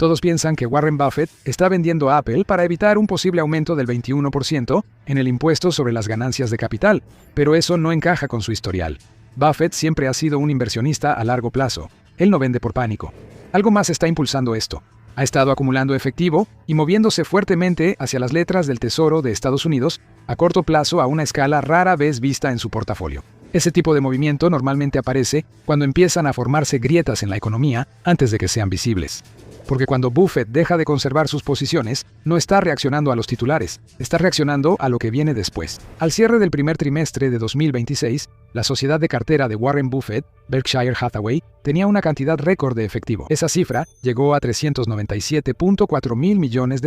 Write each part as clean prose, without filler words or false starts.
Todos piensan que Warren Buffett está vendiendo a Apple para evitar un posible aumento del 21% en el impuesto sobre las ganancias de capital, pero eso no encaja con su historial. Buffett siempre ha sido un inversionista a largo plazo. Él no vende por pánico. Algo más está impulsando esto. Ha estado acumulando efectivo y moviéndose fuertemente hacia las letras del Tesoro de Estados Unidos a corto plazo a una escala rara vez vista en su portafolio. Ese tipo de movimiento normalmente aparece cuando empiezan a formarse grietas en la economía antes de que sean visibles. Porque cuando Buffett deja de conservar sus posiciones, no está reaccionando a los titulares, está reaccionando a lo que viene después. Al cierre del primer trimestre de 2026, la sociedad de cartera de Warren Buffett, Berkshire Hathaway, tenía una cantidad récord de efectivo. Esa cifra llegó a $397.4 mil millones.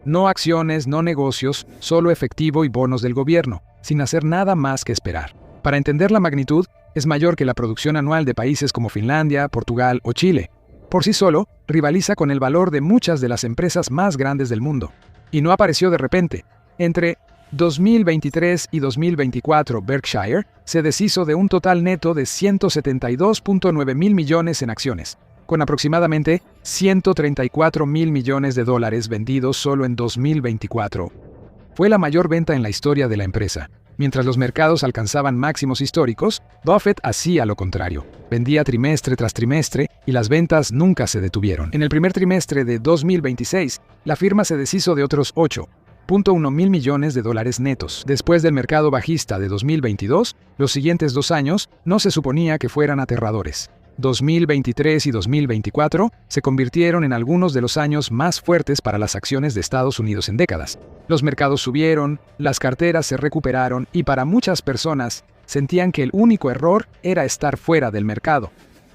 No acciones, no negocios, solo efectivo y bonos del gobierno, sin hacer nada más que esperar. Para entender la magnitud, es mayor que la producción anual de países como Finlandia, Portugal o Chile. Por sí solo, rivaliza con el valor de muchas de las empresas más grandes del mundo. Y no apareció de repente. Entre 2023 y 2024, Berkshire se deshizo de un total neto de $172.9 mil millones en acciones, con aproximadamente $134 mil millones vendidos solo en 2024. Fue la mayor venta en la historia de la empresa. Mientras los mercados alcanzaban máximos históricos, Buffett hacía lo contrario. Vendía trimestre tras trimestre y las ventas nunca se detuvieron. En el primer trimestre de 2026, la firma se deshizo de otros $8.1 mil millones netos. Después del mercado bajista de 2022, los siguientes 2 años no se suponía que fueran aterradores. 2023 y 2024 se convirtieron en algunos de los años más fuertes para las acciones de Estados Unidos en décadas. Los mercados subieron, las carteras se recuperaron y para muchas personas sentían que el único error era estar fuera del mercado.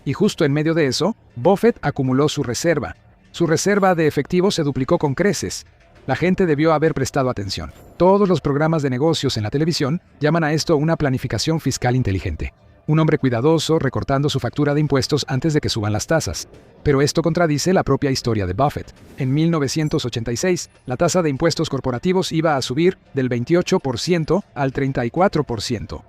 Y justo en medio de eso, Buffett acumuló su reserva. Su reserva de efectivo se duplicó con creces. La gente debió haber prestado atención. Todos los programas de negocios en la televisión llaman a esto una planificación fiscal inteligente. Un hombre cuidadoso recortando su factura de impuestos antes de que suban las tasas. Pero esto contradice la propia historia de Buffett. En 1986, la tasa de impuestos corporativos iba a subir del 28% al 34%.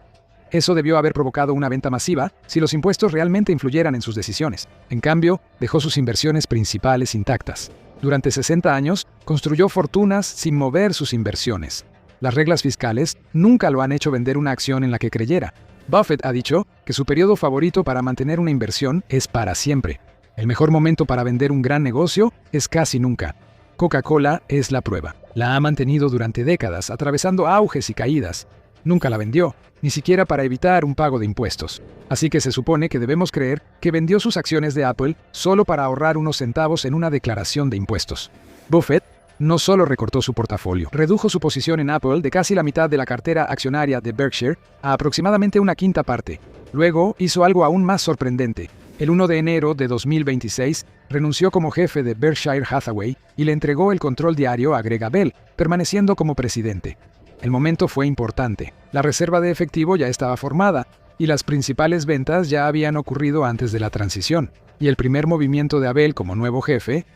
Eso debió haber provocado una venta masiva si los impuestos realmente influyeran en sus decisiones. En cambio, dejó sus inversiones principales intactas. Durante 60 años, construyó fortunas sin mover sus inversiones. Las reglas fiscales nunca lo han hecho vender una acción en la que creyera. Buffett ha dicho que su periodo favorito para mantener una inversión es para siempre. El mejor momento para vender un gran negocio es casi nunca. Coca-Cola es la prueba. La ha mantenido durante décadas, atravesando auges y caídas. Nunca la vendió, ni siquiera para evitar un pago de impuestos. Así que se supone que debemos creer que vendió sus acciones de Apple solo para ahorrar unos centavos en una declaración de impuestos. Buffett no solo recortó su portafolio, redujo su posición en Apple de casi la mitad de la cartera accionaria de Berkshire a aproximadamente una quinta parte. Luego hizo algo aún más sorprendente. El 1 de enero de 2026 renunció como jefe de Berkshire Hathaway y le entregó el control diario a Greg Abel, permaneciendo como presidente. El momento fue importante. La reserva de efectivo ya estaba formada y las principales ventas ya habían ocurrido antes de la transición. Y el primer movimiento de Abel como nuevo jefe,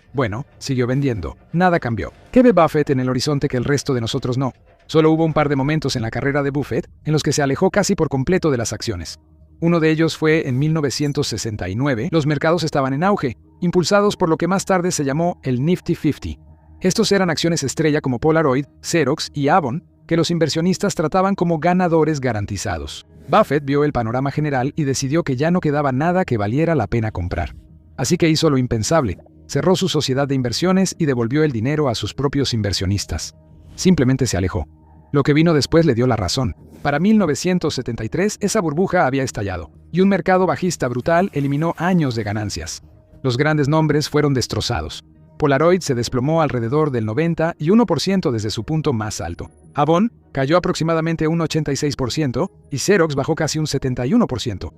siguió vendiendo. Nada cambió. ¿Qué ve Buffett en el horizonte que el resto de nosotros no? Solo hubo un par de momentos en la carrera de Buffett en los que se alejó casi por completo de las acciones. Uno de ellos fue en 1969. Los mercados estaban en auge, impulsados por lo que más tarde se llamó el Nifty 50. Estos eran acciones estrella como Polaroid, Xerox y Avon, que los inversionistas trataban como ganadores garantizados. Buffett vio el panorama general y decidió que ya no quedaba nada que valiera la pena comprar. Así que hizo lo impensable. Cerró su sociedad de inversiones y devolvió el dinero a sus propios inversionistas. Simplemente se alejó. Lo que vino después le dio la razón. Para 1973, esa burbuja había estallado, y un mercado bajista brutal eliminó años de ganancias. Los grandes nombres fueron destrozados. Polaroid se desplomó alrededor del 91% desde su punto más alto. Avon cayó aproximadamente un 86% y Xerox bajó casi un 71%.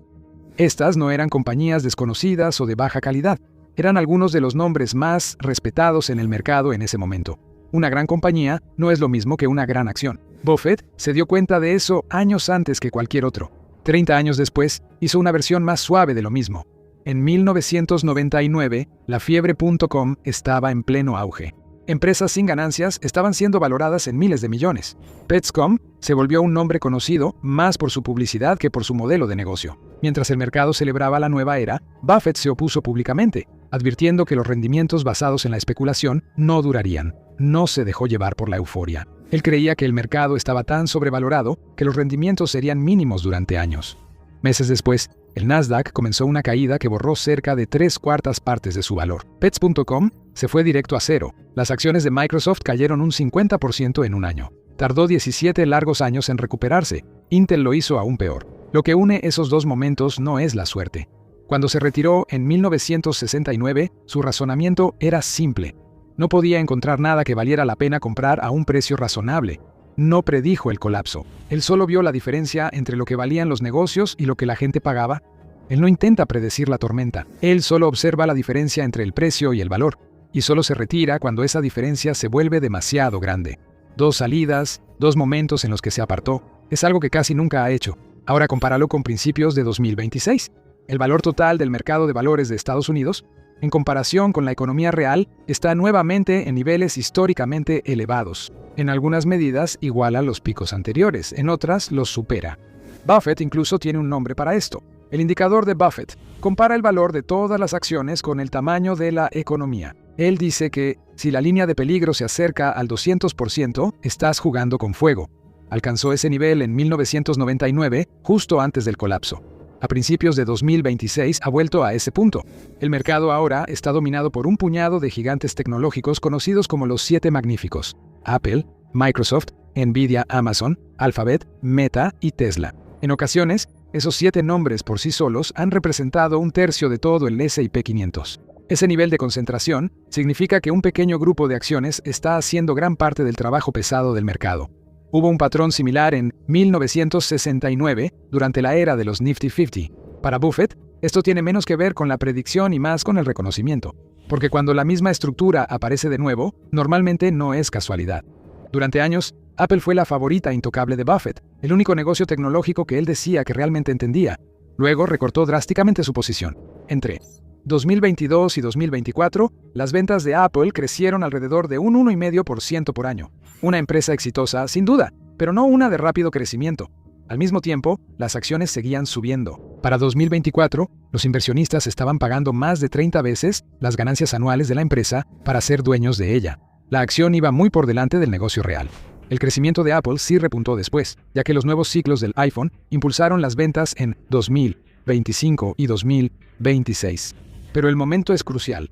Estas no eran compañías desconocidas o de baja calidad. Eran algunos de los nombres más respetados en el mercado en ese momento. Una gran compañía no es lo mismo que una gran acción. Buffett se dio cuenta de eso años antes que cualquier otro. 30 años después, hizo una versión más suave de lo mismo. En 1999, la fiebre.com estaba en pleno auge. Empresas sin ganancias estaban siendo valoradas en miles de millones. Pets.com se volvió un nombre conocido más por su publicidad que por su modelo de negocio. Mientras el mercado celebraba la nueva era, Buffett se opuso públicamente. advirtiendo que los rendimientos basados en la especulación no durarían. No se dejó llevar por la euforia. Él creía que el mercado estaba tan sobrevalorado que los rendimientos serían mínimos durante años. Meses después, el Nasdaq comenzó una caída que borró cerca de 3/4 partes de su valor. Pets.com se fue directo a cero. Las acciones de Microsoft cayeron un 50% en un año. Tardó 17 largos años en recuperarse. Intel lo hizo aún peor. Lo que une esos dos momentos no es la suerte. Cuando se retiró en 1969, su razonamiento era simple. No podía encontrar nada que valiera la pena comprar a un precio razonable. No predijo el colapso. Él solo vio la diferencia entre lo que valían los negocios y lo que la gente pagaba. Él no intenta predecir la tormenta. Él solo observa la diferencia entre el precio y el valor. Y solo se retira cuando esa diferencia se vuelve demasiado grande. 2 salidas, 2 momentos en los que se apartó. Es algo que casi nunca ha hecho. Ahora compáralo con principios de 2026. El valor total del mercado de valores de Estados Unidos, en comparación con la economía real, está nuevamente en niveles históricamente elevados. En algunas medidas iguala los picos anteriores, en otras los supera. Buffett incluso tiene un nombre para esto. El indicador de Buffett compara el valor de todas las acciones con el tamaño de la economía. Él dice que, si la línea de peligro se acerca al 200%, estás jugando con fuego. Alcanzó ese nivel en 1999, justo antes del colapso. A principios de 2026 ha vuelto a ese punto. El mercado ahora está dominado por un puñado de gigantes tecnológicos conocidos como los 7 magníficos: Apple, Microsoft, Nvidia, Amazon, Alphabet, Meta y Tesla. En ocasiones, esos 7 nombres por sí solos han representado 1/3 de todo el S&P 500. Ese nivel de concentración significa que un pequeño grupo de acciones está haciendo gran parte del trabajo pesado del mercado. Hubo un patrón similar en 1969, durante la era de los Nifty 50. Para Buffett, esto tiene menos que ver con la predicción y más con el reconocimiento, porque cuando la misma estructura aparece de nuevo, normalmente no es casualidad. Durante años, Apple fue la favorita intocable de Buffett, el único negocio tecnológico que él decía que realmente entendía. Luego recortó drásticamente su posición. Entre 2022 y 2024, las ventas de Apple crecieron alrededor de un 1,5% por año. Una empresa exitosa, sin duda, pero no una de rápido crecimiento. Al mismo tiempo, las acciones seguían subiendo. Para 2024, los inversionistas estaban pagando más de 30 veces las ganancias anuales de la empresa para ser dueños de ella. La acción iba muy por delante del negocio real. El crecimiento de Apple sí repuntó después, ya que los nuevos ciclos del iPhone impulsaron las ventas en 2025 y 2026. Pero el momento es crucial.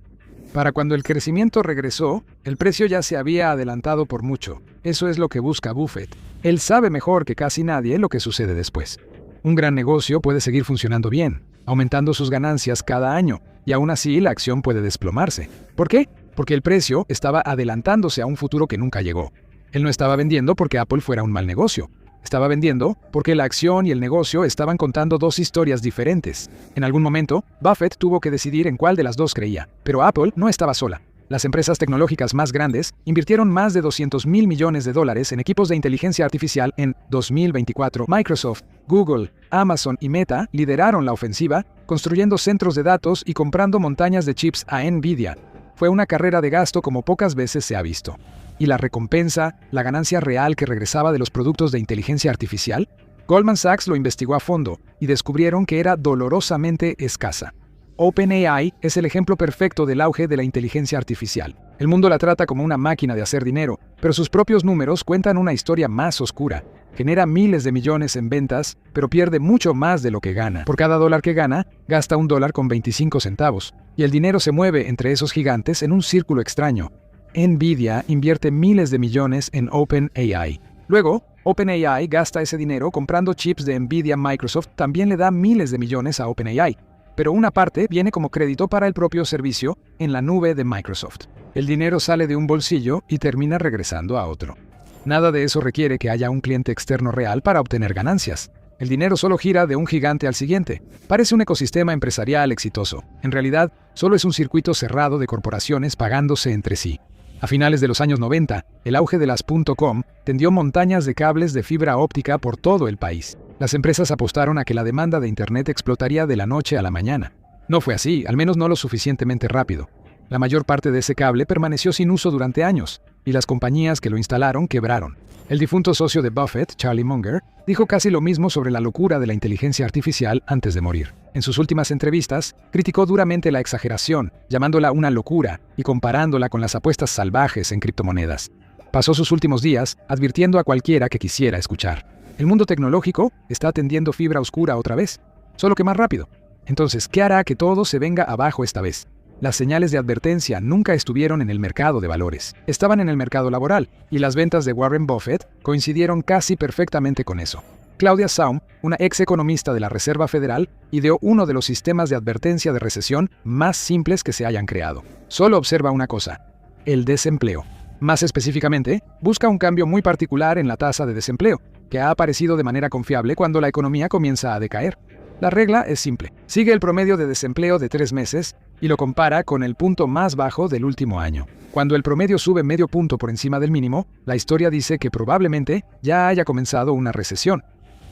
Para cuando el crecimiento regresó, el precio ya se había adelantado por mucho. Eso es lo que busca Buffett. Él sabe mejor que casi nadie lo que sucede después. Un gran negocio puede seguir funcionando bien, aumentando sus ganancias cada año, y aún así la acción puede desplomarse. ¿Por qué? Porque el precio estaba adelantándose a un futuro que nunca llegó. Él no estaba vendiendo porque Apple fuera un mal negocio. Estaba vendiendo porque la acción y el negocio estaban contando 2 historias diferentes. En algún momento, Buffett tuvo que decidir en cuál de las 2 creía, pero Apple no estaba sola. Las empresas tecnológicas más grandes invirtieron más de $200,000 millones en equipos de inteligencia artificial en 2024. Microsoft, Google, Amazon y Meta lideraron la ofensiva, construyendo centros de datos y comprando montañas de chips a Nvidia. Fue una carrera de gasto como pocas veces se ha visto. ¿Y la recompensa, la ganancia real que regresaba de los productos de inteligencia artificial? Goldman Sachs lo investigó a fondo y descubrieron que era dolorosamente escasa. OpenAI es el ejemplo perfecto del auge de la inteligencia artificial. El mundo la trata como una máquina de hacer dinero, pero sus propios números cuentan una historia más oscura. Genera miles de millones en ventas, pero pierde mucho más de lo que gana. Por cada dólar que gana, gasta $1.25. Y el dinero se mueve entre esos gigantes en un círculo extraño. Nvidia invierte miles de millones en OpenAI. Luego, OpenAI gasta ese dinero comprando chips de Nvidia. Microsoft también le da miles de millones a OpenAI, pero una parte viene como crédito para el propio servicio en la nube de Microsoft. El dinero sale de un bolsillo y termina regresando a otro. Nada de eso requiere que haya un cliente externo real para obtener ganancias. El dinero solo gira de un gigante al siguiente. Parece un ecosistema empresarial exitoso. En realidad, solo es un circuito cerrado de corporaciones pagándose entre sí. A finales de los años 90, el auge de las .com tendió montañas de cables de fibra óptica por todo el país. Las empresas apostaron a que la demanda de Internet explotaría de la noche a la mañana. No fue así, al menos no lo suficientemente rápido. La mayor parte de ese cable permaneció sin uso durante años, y las compañías que lo instalaron quebraron. El difunto socio de Buffett, Charlie Munger, dijo casi lo mismo sobre la locura de la inteligencia artificial antes de morir. En sus últimas entrevistas, criticó duramente la exageración, llamándola una locura y comparándola con las apuestas salvajes en criptomonedas. Pasó sus últimos días advirtiendo a cualquiera que quisiera escuchar. El mundo tecnológico está tendiendo fibra oscura otra vez, solo que más rápido. Entonces, ¿qué hará que todo se venga abajo esta vez? Las señales de advertencia nunca estuvieron en el mercado de valores, estaban en el mercado laboral, y las ventas de Warren Buffett coincidieron casi perfectamente con eso. Claudia Saum, una ex economista de la Reserva Federal, ideó uno de los sistemas de advertencia de recesión más simples que se hayan creado. Solo observa una cosa: el desempleo. Más específicamente, busca un cambio muy particular en la tasa de desempleo, que ha aparecido de manera confiable cuando la economía comienza a decaer. La regla es simple. Sigue el promedio de desempleo de 3 meses y lo compara con el punto más bajo del último año. Cuando el promedio sube medio punto por encima del mínimo, la historia dice que probablemente ya haya comenzado una recesión.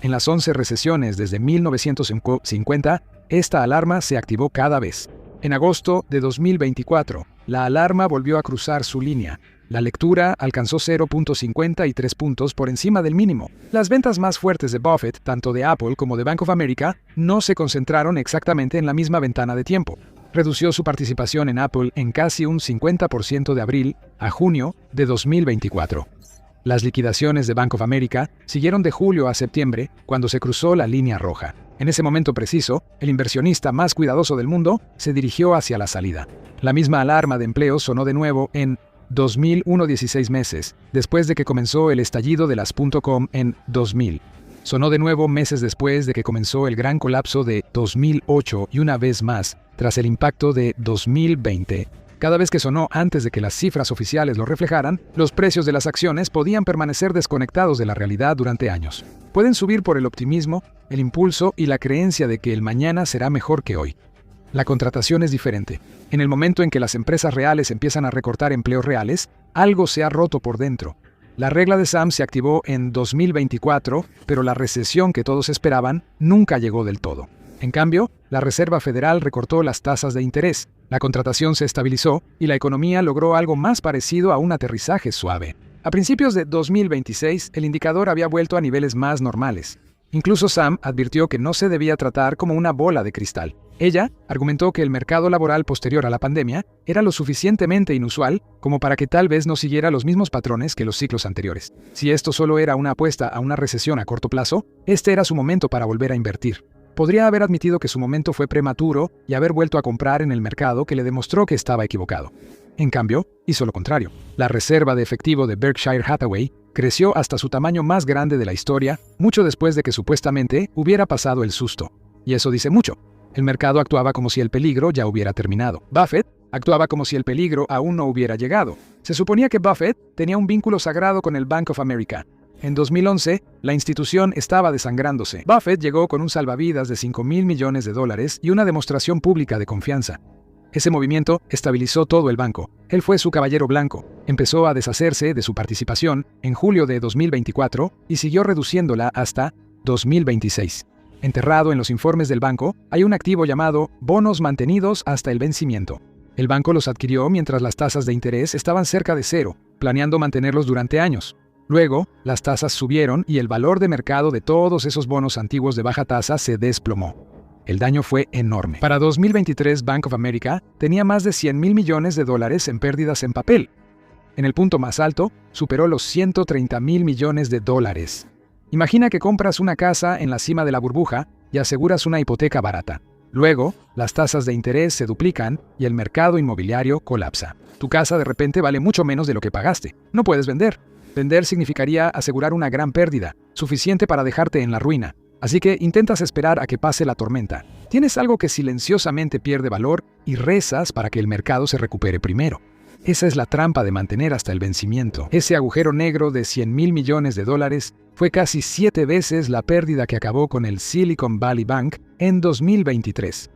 En las 11 recesiones desde 1950, esta alarma se activó cada vez. En agosto de 2024, la alarma volvió a cruzar su línea. La lectura alcanzó 0.53 puntos por encima del mínimo. Las ventas más fuertes de Buffett, tanto de Apple como de Bank of America, no se concentraron exactamente en la misma ventana de tiempo. Redució su participación en Apple en casi un 50% de abril a junio de 2024. Las liquidaciones de Bank of America siguieron de julio a septiembre, cuando se cruzó la línea roja. En ese momento preciso, el inversionista más cuidadoso del mundo se dirigió hacia la salida. La misma alarma de empleo sonó de nuevo en 2001, 16 meses, después de que comenzó el estallido de las .com en 2000. Sonó de nuevo meses después de que comenzó el gran colapso de 2008 y una vez más, tras el impacto de 2020. Cada vez que sonó antes de que las cifras oficiales lo reflejaran, los precios de las acciones podían permanecer desconectados de la realidad durante años. Pueden subir por el optimismo, el impulso y la creencia de que el mañana será mejor que hoy. La contratación es diferente. En el momento en que las empresas reales empiezan a recortar empleos reales, algo se ha roto por dentro. La regla de Sam se activó en 2024, pero la recesión que todos esperaban nunca llegó del todo. En cambio, la Reserva Federal recortó las tasas de interés, la contratación se estabilizó y la economía logró algo más parecido a un aterrizaje suave. A principios de 2026, el indicador había vuelto a niveles más normales. Incluso Sam advirtió que no se debía tratar como una bola de cristal. Ella argumentó que el mercado laboral posterior a la pandemia era lo suficientemente inusual como para que tal vez no siguiera los mismos patrones que los ciclos anteriores. Si esto solo era una apuesta a una recesión a corto plazo, este era su momento para volver a invertir. Podría haber admitido que su momento fue prematuro y haber vuelto a comprar en el mercado que le demostró que estaba equivocado. En cambio, hizo lo contrario. La reserva de efectivo de Berkshire Hathaway creció hasta su tamaño más grande de la historia, mucho después de que supuestamente hubiera pasado el susto. Y eso dice mucho. El mercado actuaba como si el peligro ya hubiera terminado. Buffett actuaba como si el peligro aún no hubiera llegado. Se suponía que Buffett tenía un vínculo sagrado con el Bank of America. En 2011, la institución estaba desangrándose. Buffett llegó con un salvavidas de $5,000 millones y una demostración pública de confianza. Ese movimiento estabilizó todo el banco. Él fue su caballero blanco. Empezó a deshacerse de su participación en julio de 2024 y siguió reduciéndola hasta 2026. Enterrado en los informes del banco, hay un activo llamado bonos mantenidos hasta el vencimiento. El banco los adquirió mientras las tasas de interés estaban cerca de cero, planeando mantenerlos durante años. Luego, las tasas subieron y el valor de mercado de todos esos bonos antiguos de baja tasa se desplomó. El daño fue enorme. Para 2023, Bank of America tenía más de $100,000 millones en pérdidas en papel. En el punto más alto, superó los $130,000 millones. Imagina que compras una casa en la cima de la burbuja y aseguras una hipoteca barata. Luego, las tasas de interés se duplican y el mercado inmobiliario colapsa. Tu casa de repente vale mucho menos de lo que pagaste. No puedes vender. Vender significaría asegurar una gran pérdida, suficiente para dejarte en la ruina. Así que intentas esperar a que pase la tormenta. Tienes algo que silenciosamente pierde valor y rezas para que el mercado se recupere primero. Esa es la trampa de mantener hasta el vencimiento. Ese agujero negro de $100,000 millones fue casi 7 veces la pérdida que acabó con el Silicon Valley Bank en 2023.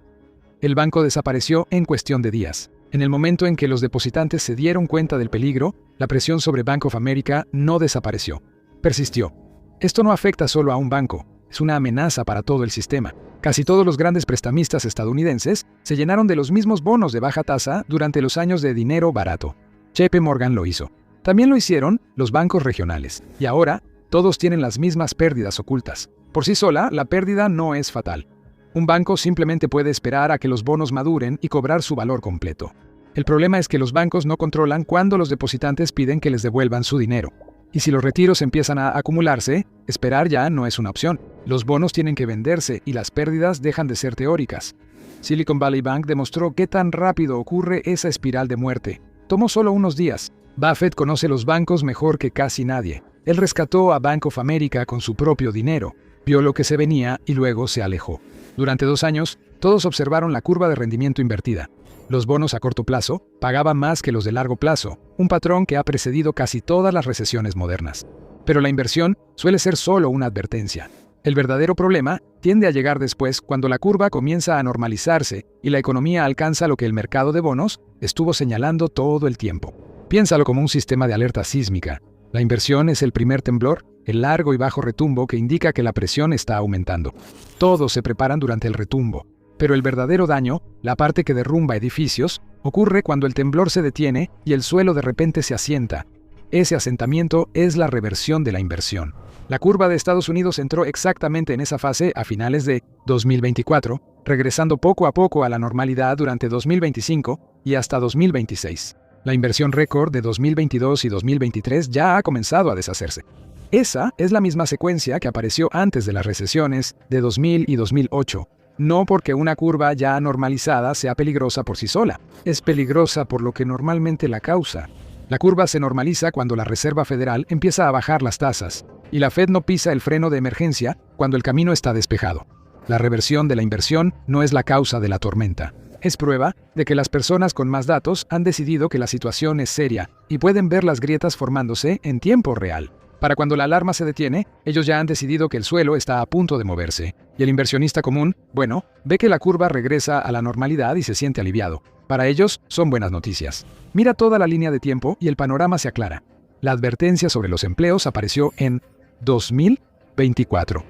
El banco desapareció en cuestión de días. En el momento en que los depositantes se dieron cuenta del peligro, la presión sobre Bank of America no desapareció. Persistió. Esto no afecta solo a un banco. Es una amenaza para todo el sistema. Casi todos los grandes prestamistas estadounidenses se llenaron de los mismos bonos de baja tasa durante los años de dinero barato. JP Morgan lo hizo. También lo hicieron los bancos regionales. Y ahora, todos tienen las mismas pérdidas ocultas. Por sí sola, la pérdida no es fatal. Un banco simplemente puede esperar a que los bonos maduren y cobrar su valor completo. El problema es que los bancos no controlan cuándo los depositantes piden que les devuelvan su dinero. Y si los retiros empiezan a acumularse, esperar ya no es una opción. Los bonos tienen que venderse y las pérdidas dejan de ser teóricas. Silicon Valley Bank demostró qué tan rápido ocurre esa espiral de muerte. Tomó solo unos días. Buffett conoce los bancos mejor que casi nadie. Él rescató a Bank of America con su propio dinero, vio lo que se venía y luego se alejó. Durante 2 años, todos observaron la curva de rendimiento invertida. Los bonos a corto plazo pagaban más que los de largo plazo, un patrón que ha precedido casi todas las recesiones modernas. Pero la inversión suele ser solo una advertencia. El verdadero problema tiende a llegar después cuando la curva comienza a normalizarse y la economía alcanza lo que el mercado de bonos estuvo señalando todo el tiempo. Piénsalo como un sistema de alerta sísmica. La inversión es el primer temblor, el largo y bajo retumbo que indica que la presión está aumentando. Todos se preparan durante el retumbo, pero el verdadero daño, la parte que derrumba edificios, ocurre cuando el temblor se detiene y el suelo de repente se asienta. Ese asentamiento es la reversión de la inversión. La curva de Estados Unidos entró exactamente en esa fase a finales de 2024, regresando poco a poco a la normalidad durante 2025 y hasta 2026. La inversión récord de 2022 y 2023 ya ha comenzado a deshacerse. Esa es la misma secuencia que apareció antes de las recesiones de 2000 y 2008. No porque una curva ya normalizada sea peligrosa por sí sola. Es peligrosa por lo que normalmente la causa. La curva se normaliza cuando la Reserva Federal empieza a bajar las tasas, y la Fed no pisa el freno de emergencia cuando el camino está despejado. La reversión de la inversión no es la causa de la tormenta. Es prueba de que las personas con más datos han decidido que la situación es seria y pueden ver las grietas formándose en tiempo real. Para cuando la alarma se detiene, ellos ya han decidido que el suelo está a punto de moverse. Y el inversionista común, bueno, ve que la curva regresa a la normalidad y se siente aliviado. Para ellos, son buenas noticias. Mira toda la línea de tiempo y el panorama se aclara. La advertencia sobre los empleos apareció en 2024.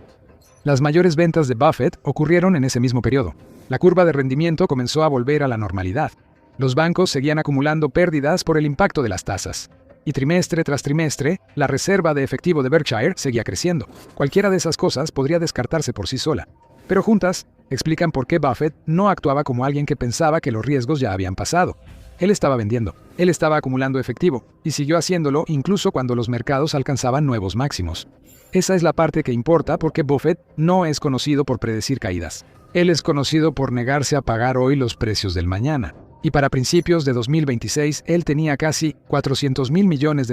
Las mayores ventas de Buffett ocurrieron en ese mismo periodo. La curva de rendimiento comenzó a volver a la normalidad. Los bancos seguían acumulando pérdidas por el impacto de las tasas. Y trimestre tras trimestre, la reserva de efectivo de Berkshire seguía creciendo. Cualquiera de esas cosas podría descartarse por sí sola. Pero juntas, explican por qué Buffett no actuaba como alguien que pensaba que los riesgos ya habían pasado. Él estaba vendiendo, él estaba acumulando efectivo, y siguió haciéndolo incluso cuando los mercados alcanzaban nuevos máximos. Esa es la parte que importa porque Buffett no es conocido por predecir caídas. Él es conocido por negarse a pagar hoy los precios del mañana. Y para principios de 2026, él tenía casi $400 mil millones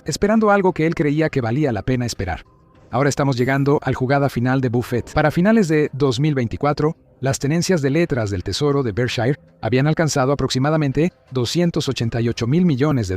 esperando algo que él creía que valía la pena esperar. Ahora estamos llegando al jugada final de Buffett. Para finales de 2024, las tenencias de letras del Tesoro de Berkshire habían alcanzado aproximadamente $288 mil millones.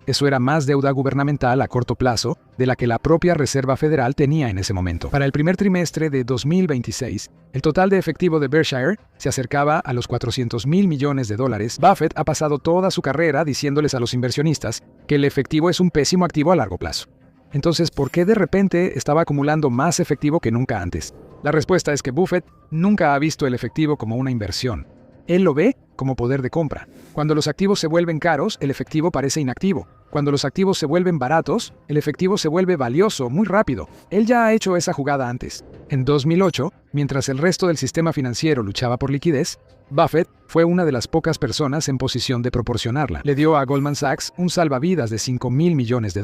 Eso era más deuda gubernamental a corto plazo de la que la propia Reserva Federal tenía en ese momento. Para el primer trimestre de 2026, el total de efectivo de Berkshire se acercaba a los $400 mil millones. Buffett ha pasado toda su carrera diciéndoles a los inversionistas que el efectivo es un pésimo activo a largo plazo. Entonces, ¿por qué de repente estaba acumulando más efectivo que nunca antes? La respuesta es que Buffett nunca ha visto el efectivo como una inversión. Él lo ve como poder de compra. Cuando los activos se vuelven caros, el efectivo parece inactivo. Cuando los activos se vuelven baratos, el efectivo se vuelve valioso muy rápido. Él ya ha hecho esa jugada antes. En 2008, mientras el resto del sistema financiero luchaba por liquidez, Buffett fue una de las pocas personas en posición de proporcionarla. Le dio a Goldman Sachs un salvavidas de $5 mil millones.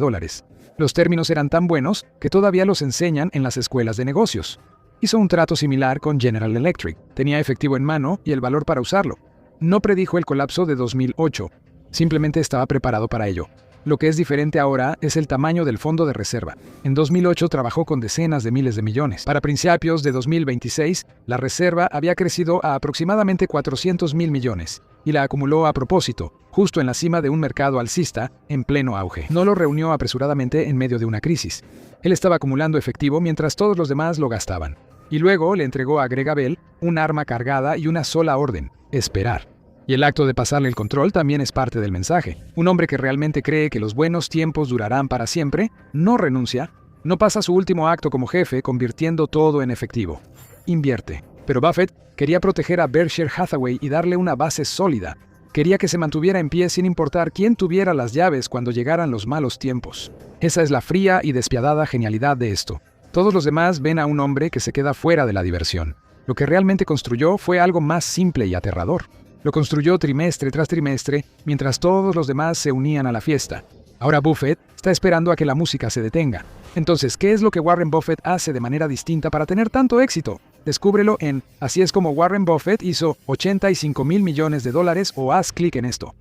Los términos eran tan buenos que todavía los enseñan en las escuelas de negocios. Hizo un trato similar con General Electric. Tenía efectivo en mano y el valor para usarlo. No predijo el colapso de 2008. Simplemente estaba preparado para ello. Lo que es diferente ahora es el tamaño del fondo de reserva. En 2008 trabajó con decenas de miles de millones. Para principios de 2026, la reserva había crecido a aproximadamente $400 mil millones y la acumuló a propósito, justo en la cima de un mercado alcista en pleno auge. No lo reunió apresuradamente en medio de una crisis. Él estaba acumulando efectivo mientras todos los demás lo gastaban. Y luego le entregó a Greg Abel un arma cargada y una sola orden: esperar. Y el acto de pasarle el control también es parte del mensaje. Un hombre que realmente cree que los buenos tiempos durarán para siempre, no renuncia, no pasa su último acto como jefe convirtiendo todo en efectivo. Invierte. Pero Buffett quería proteger a Berkshire Hathaway y darle una base sólida. Quería que se mantuviera en pie sin importar quién tuviera las llaves cuando llegaran los malos tiempos. Esa es la fría y despiadada genialidad de esto. Todos los demás ven a un hombre que se queda fuera de la diversión. Lo que realmente construyó fue algo más simple y aterrador. Lo construyó trimestre tras trimestre, mientras todos los demás se unían a la fiesta. Ahora Buffett está esperando a que la música se detenga. Entonces, ¿qué es lo que Warren Buffett hace de manera distinta para tener tanto éxito? Descúbrelo en Así es como Warren Buffett hizo $85,000 millones o haz clic en esto.